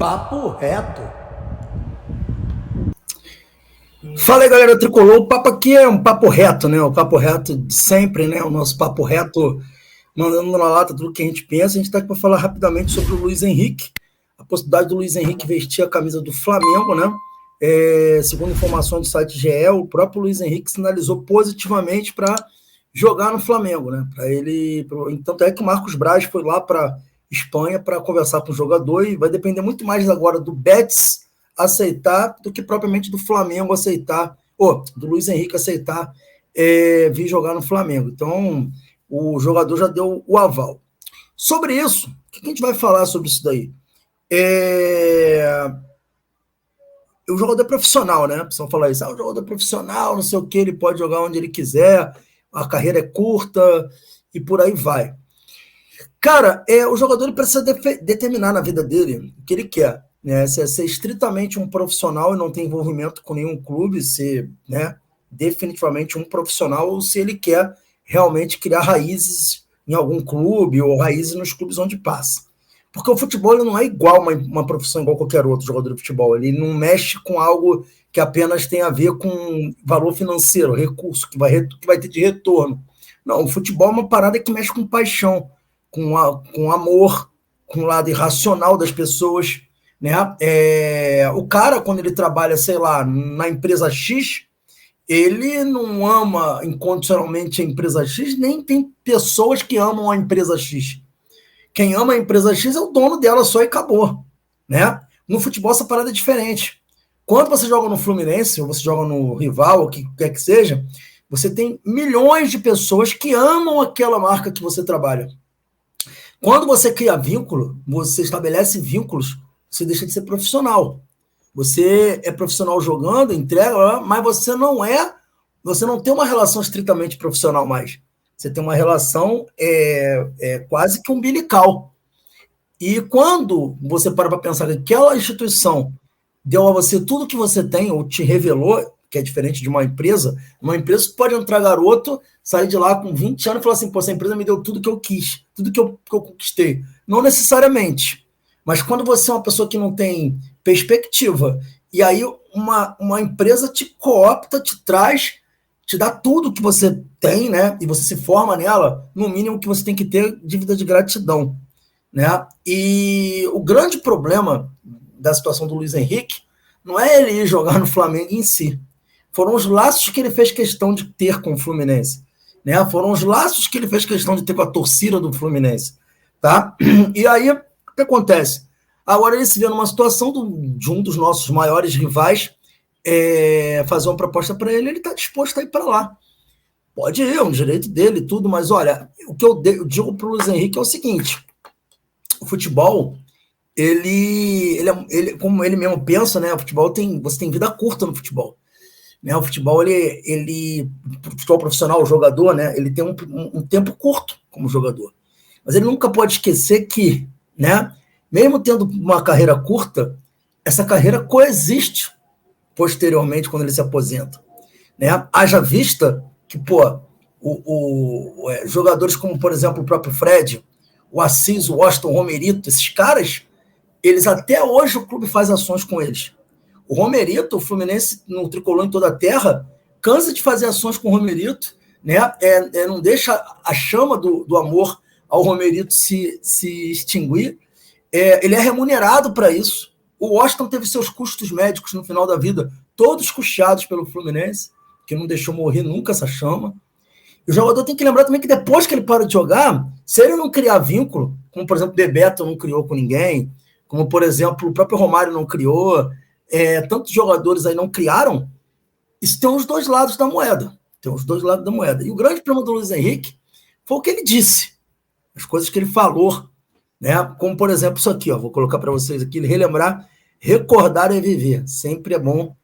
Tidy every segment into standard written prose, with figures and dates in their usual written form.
Papo reto. Fala aí, galera tricolor. O papo aqui é um papo reto, né? O papo reto de sempre, né? O nosso papo reto, mandando na lata tudo que a gente pensa. A gente está aqui para falar rapidamente sobre o Luiz Henrique, a possibilidade do Luiz Henrique vestir a camisa do Flamengo, né? Segundo informações do site GE, o próprio Luiz Henrique sinalizou positivamente para jogar no Flamengo, né? Tanto é que o Marcos Braz foi lá para Espanha para conversar com o jogador e vai depender muito mais agora do Betis aceitar do que propriamente do Flamengo aceitar, ou do Luiz Henrique aceitar vir jogar no Flamengo. Então, o jogador já deu o aval. Sobre isso, o que a gente vai falar sobre isso daí? O jogador é profissional, né? A pessoa fala isso, o jogador é profissional, não sei o que, ele pode jogar onde ele quiser, a carreira é curta e por aí vai. Cara, o jogador ele precisa determinar na vida dele o que ele quer. Né? Se é ser estritamente um profissional e não ter envolvimento com nenhum clube, ser, né, definitivamente um profissional, ou se ele quer realmente criar raízes em algum clube ou raízes nos clubes onde passa. Porque o futebol ele não é igual uma profissão igual qualquer outro jogador de futebol. Ele não mexe com algo que apenas tem a ver com valor financeiro, recurso, que vai ter de retorno. Não, o futebol é uma parada que mexe com paixão, com amor, com o lado irracional das pessoas. Né? O cara, quando ele trabalha, sei lá, na empresa X, ele não ama incondicionalmente a empresa X, nem tem pessoas que amam a empresa X. Quem ama a empresa X é o dono dela só e acabou. Né? No futebol, essa parada é diferente. Quando você joga no Fluminense, ou você joga no rival, ou o que quer que seja, você tem milhões de pessoas que amam aquela marca que você trabalha. Quando você cria vínculo, você estabelece vínculos, você deixa de ser profissional. Você é profissional jogando, entrega, mas você não tem uma relação estritamente profissional mais. Você tem uma relação quase que umbilical. E quando você para pensar que aquela instituição deu a você tudo que você tem, ou te revelou, que é diferente de uma empresa pode entrar garoto, sair de lá com 20 anos e falar assim, pô, essa empresa me deu tudo que eu quis, tudo que eu conquistei. Não necessariamente. Mas quando você é uma pessoa que não tem perspectiva, e aí uma empresa te coopta, te traz, te dá tudo que você tem, né? E você se forma nela, no mínimo que você tem que ter dívida de gratidão. Né? E o grande problema da situação do Luiz Henrique não é ele ir jogar no Flamengo em si. Foram os laços que ele fez questão de ter com o Fluminense. Né? Foram os laços que ele fez questão de ter com a torcida do Fluminense. Tá? E aí, o que acontece? Agora ele se vê numa situação de um dos nossos maiores rivais fazer uma proposta para ele está disposto a ir para lá. Pode ir, é um direito dele, tudo, mas olha, o que eu digo para o Luiz Henrique é o seguinte: o futebol, ele, como ele mesmo pensa, né? O futebol você tem vida curta no futebol. Né? O futebol, o futebol profissional, o jogador, né? Ele tem um tempo curto como jogador. Mas ele nunca pode esquecer que, né? Mesmo tendo uma carreira curta, essa carreira coexiste posteriormente quando ele se aposenta. Né? Haja vista que, jogadores como, por exemplo, o próprio Fred, o Assis, o Washington, o Romerito, esses caras, eles até hoje o clube faz ações com eles. O Romerito, o Fluminense no tricolor em toda a terra, cansa de fazer ações com o Romerito, né? Não deixa a chama do amor ao Romerito se extinguir. Ele é remunerado para isso. O Washington teve seus custos médicos no final da vida, todos custeados pelo Fluminense, que não deixou morrer nunca essa chama. E o jogador tem que lembrar também que depois que ele para de jogar, se ele não criar vínculo, como por exemplo o Bebeto não criou com ninguém, como por exemplo o próprio Romário não criou, tantos jogadores aí não criaram, isso tem os dois lados da moeda. Tem os dois lados da moeda. E o grande problema do Luiz Henrique foi o que ele disse, as coisas que ele falou, né? Como por exemplo isso aqui, ó, vou colocar para vocês aqui, relembrar, recordar é viver. Sempre é bom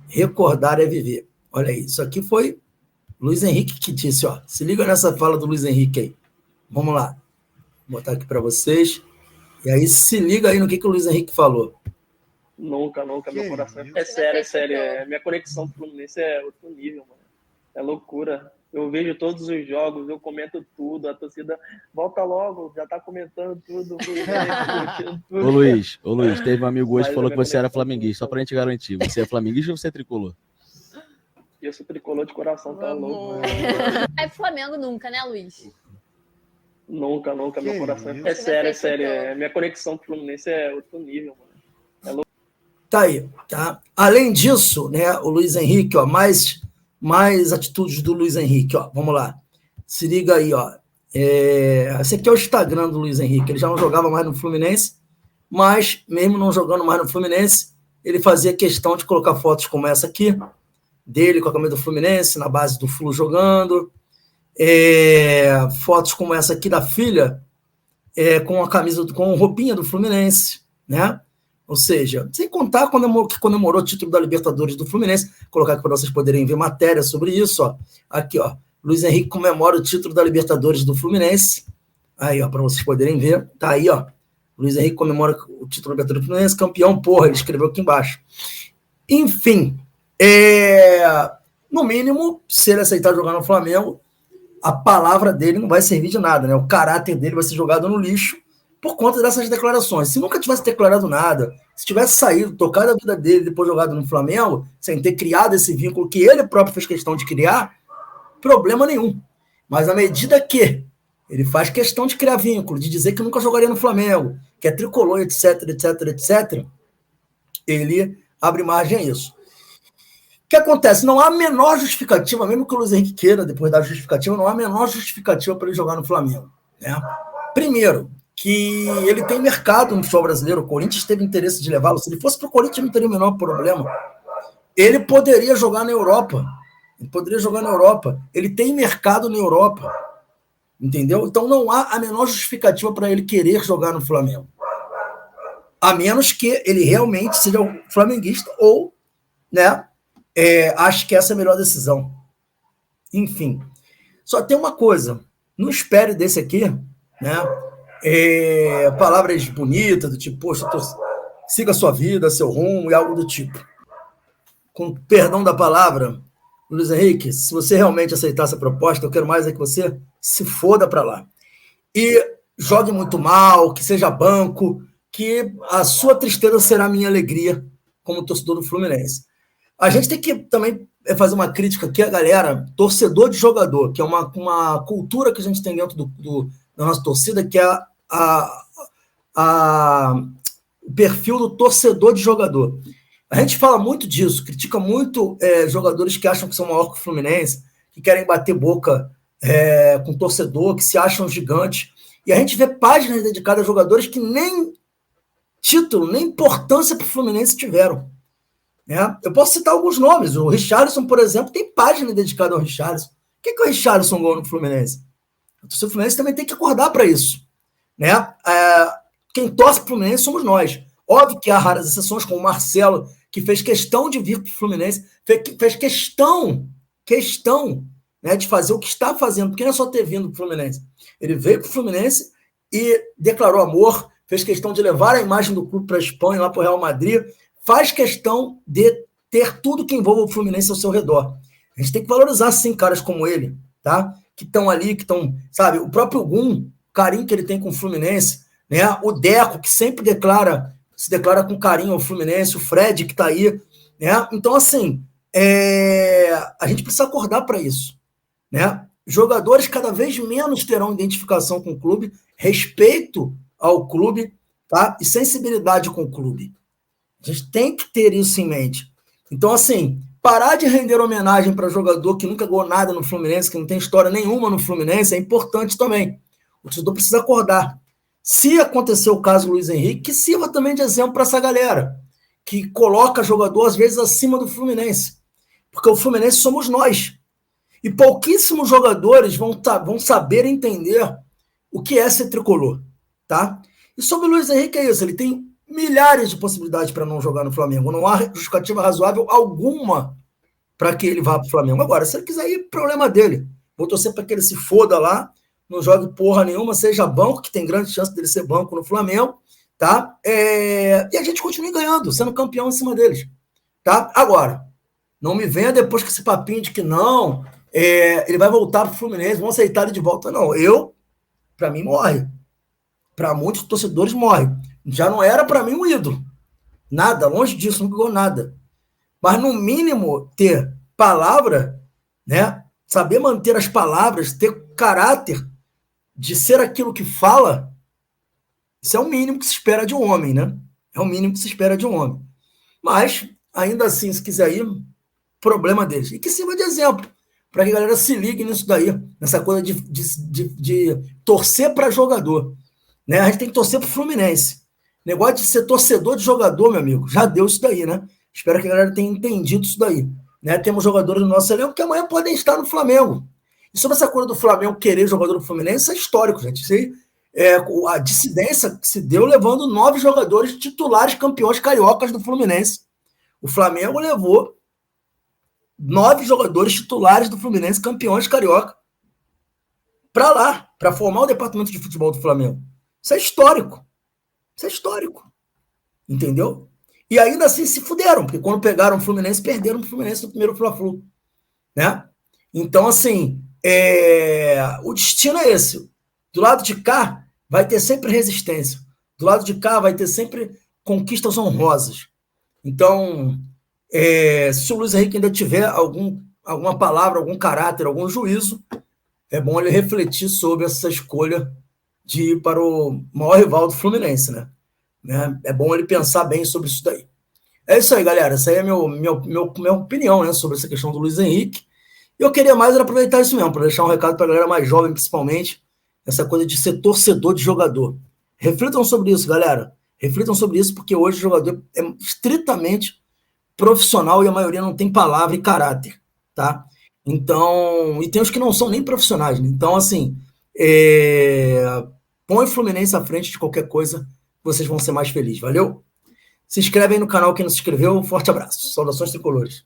recordar é viver. Olha aí, isso aqui foi Luiz Henrique que disse, ó. Se liga nessa fala do Luiz Henrique aí. Vamos lá. Vou botar aqui para vocês. E aí se liga aí no que o Luiz Henrique falou. Nunca, meu coração é sério. Minha conexão com o Fluminense é outro nível, mano. É loucura. Eu vejo todos os jogos, eu comento tudo, a torcida volta logo, já tá comentando tudo, curtindo tudo. Ô Luiz, teve um amigo hoje que falou que você era flamenguista, só pra gente garantir. Você é flamenguista ou você é tricolor? Eu sou tricolor de coração, tá louco. É Flamengo nunca, né, Luiz? Nunca, meu coração é sério. Minha conexão com o Fluminense é outro nível, mano. É louco. Tá aí, tá? Além disso, né, o Luiz Henrique, ó, mais atitudes do Luiz Henrique, ó, vamos lá. Se liga aí, ó. Esse aqui é o Instagram do Luiz Henrique, ele já não jogava mais no Fluminense, mas mesmo não jogando mais no Fluminense, ele fazia questão de colocar fotos como essa aqui, dele com a camisa do Fluminense, na base do Flu jogando, fotos como essa aqui da filha, com a camisa, com roupinha do Fluminense, né? Ou seja, sem contar que comemorou o título da Libertadores do Fluminense, colocar aqui para vocês poderem ver matéria sobre isso, ó. Aqui, ó, Luiz Henrique comemora o título da Libertadores do Fluminense, aí, ó, para vocês poderem ver, tá aí, ó, Luiz Henrique comemora o título da Libertadores do Fluminense, campeão, porra, ele escreveu aqui embaixo. Enfim, no mínimo, se ele aceitar jogar no Flamengo, a palavra dele não vai servir de nada, né? O caráter dele vai ser jogado no lixo por conta dessas declarações. Se nunca tivesse declarado nada, se tivesse saído, tocado a vida dele, depois jogado no Flamengo, sem ter criado esse vínculo que ele próprio fez questão de criar, problema nenhum. Mas à medida que ele faz questão de criar vínculo, de dizer que nunca jogaria no Flamengo, que é tricolor, etc, ele abre margem a isso. O que acontece? Não há a menor justificativa, mesmo que o Luiz Henrique queira, depois da justificativa, não há a menor justificativa para ele jogar no Flamengo, né? Primeiro, que ele tem mercado no futebol brasileiro, o Corinthians teve interesse de levá-lo, se ele fosse para o Corinthians não teria o menor problema. Ele poderia jogar na Europa, ele tem mercado na Europa, entendeu? Então não há a menor justificativa para ele querer jogar no Flamengo, a menos que ele realmente seja um flamenguista ou, né, acho que essa é a melhor decisão. Enfim, só tem uma coisa, não espere desse aqui, né, palavras bonitas, do tipo, poxa, siga a sua vida, seu rumo e algo do tipo. Com perdão da palavra, Luiz Henrique, se você realmente aceitar essa proposta, eu quero mais é que você se foda para lá. E jogue muito mal, que seja banco, que a sua tristeza será a minha alegria como torcedor do Fluminense. A gente tem que também fazer uma crítica aqui à galera, torcedor de jogador, que é uma cultura que a gente tem dentro da nossa torcida, que é o perfil do torcedor de jogador. A gente fala muito disso, critica muito jogadores que acham que são maior que o Fluminense, que querem bater boca com o torcedor, que se acham gigantes. E a gente vê páginas dedicadas a jogadores que nem título, nem importância para o Fluminense tiveram. Eu posso citar alguns nomes. O Richarlison, por exemplo, tem página dedicada ao Richarlison. O que o Richarlison ganhou no Fluminense? O Fluminense também tem que acordar para isso. Quem torce para o Fluminense somos nós. Óbvio que há raras exceções, como o Marcelo, que fez questão de vir para o Fluminense, fez questão, né, de fazer o que está fazendo, porque não é só ter vindo para o Fluminense. Ele veio para o Fluminense e declarou amor, fez questão de levar a imagem do clube para a Espanha, lá para o Real Madrid, faz questão de ter tudo que envolve o Fluminense ao seu redor. A gente tem que valorizar, sim, caras como ele, tá? Que estão ali, que estão, sabe, o próprio Gum, o carinho que ele tem com o Fluminense, né? O Deco, que sempre se declara com carinho ao Fluminense, o Fred, que está aí, né? Então, assim, a gente precisa acordar para isso, né? Jogadores cada vez menos terão identificação com o clube, respeito ao clube, tá? E sensibilidade com o clube. A gente tem que ter isso em mente. Então, assim, parar de render homenagem para jogador que nunca ganhou nada no Fluminense, que não tem história nenhuma no Fluminense, é importante também. O torcedor precisa acordar. Se acontecer o caso do Luiz Henrique, que sirva também de exemplo para essa galera, que coloca jogador, às vezes, acima do Fluminense. Porque o Fluminense somos nós. E pouquíssimos jogadores vão saber entender o que é ser tricolor. Tá? E sobre o Luiz Henrique é isso, ele tem milhares de possibilidades para não jogar no Flamengo. Não há justificativa razoável alguma para que ele vá para o Flamengo. Agora, se ele quiser ir, problema dele. Vou torcer para que ele se foda lá, não jogue porra nenhuma, seja banco, que tem grande chance dele ser banco no Flamengo, tá? E a gente continue ganhando, sendo campeão em cima deles, tá? Agora, não me venha depois com esse papinho de que não, ele vai voltar pro Fluminense, vão aceitar ele de volta. Não, para mim, morre. Para muitos torcedores, morre. Já não era para mim um ídolo. Nada, longe disso, não ganhou nada. Mas, no mínimo, ter palavra, né? Saber manter as palavras, ter caráter de ser aquilo que fala, isso é o mínimo que se espera de um homem, né? É o mínimo que se espera de um homem. Mas, ainda assim, se quiser ir, problema deles. E que sirva de exemplo, para que a galera se ligue nisso daí, nessa coisa de torcer para jogador. Né? A gente tem que torcer para o Fluminense. Negócio de ser torcedor de jogador, meu amigo, já deu isso daí, né? Espero que a galera tenha entendido isso daí. Né? Temos jogadores no nosso elenco que amanhã podem estar no Flamengo. E sobre essa coisa do Flamengo querer jogador do Fluminense, isso é histórico, gente. Isso aí, a dissidência que se deu levando 9 jogadores titulares campeões cariocas do Fluminense. O Flamengo levou 9 jogadores titulares do Fluminense, campeões carioca, para lá, para formar o departamento de futebol do Flamengo. Isso é histórico. Isso é histórico. Entendeu? E ainda assim se fuderam, porque quando pegaram o Fluminense, perderam o Fluminense no primeiro Fla-Flu. Né? Então, assim, o destino é esse. Do lado de cá, vai ter sempre resistência. Do lado de cá, vai ter sempre conquistas honrosas. Então, se o Luiz Henrique ainda tiver alguma palavra, algum caráter, algum juízo, é bom ele refletir sobre essa escolha de ir para o maior rival do Fluminense, né? É bom ele pensar bem sobre isso daí. É isso aí, galera. Essa aí é a minha opinião, né, sobre essa questão do Luiz Henrique. Eu queria mais era aproveitar isso mesmo, para deixar um recado para a galera mais jovem, principalmente, essa coisa de ser torcedor de jogador. Reflitam sobre isso, galera. Reflitam sobre isso, porque hoje o jogador é estritamente profissional e a maioria não tem palavra e caráter, tá? Então, e tem os que não são nem profissionais, né? Então, assim, põe o Fluminense à frente de qualquer coisa, vocês vão ser mais felizes, valeu? Se inscreve aí no canal quem não se inscreveu, um forte abraço, saudações tricolores.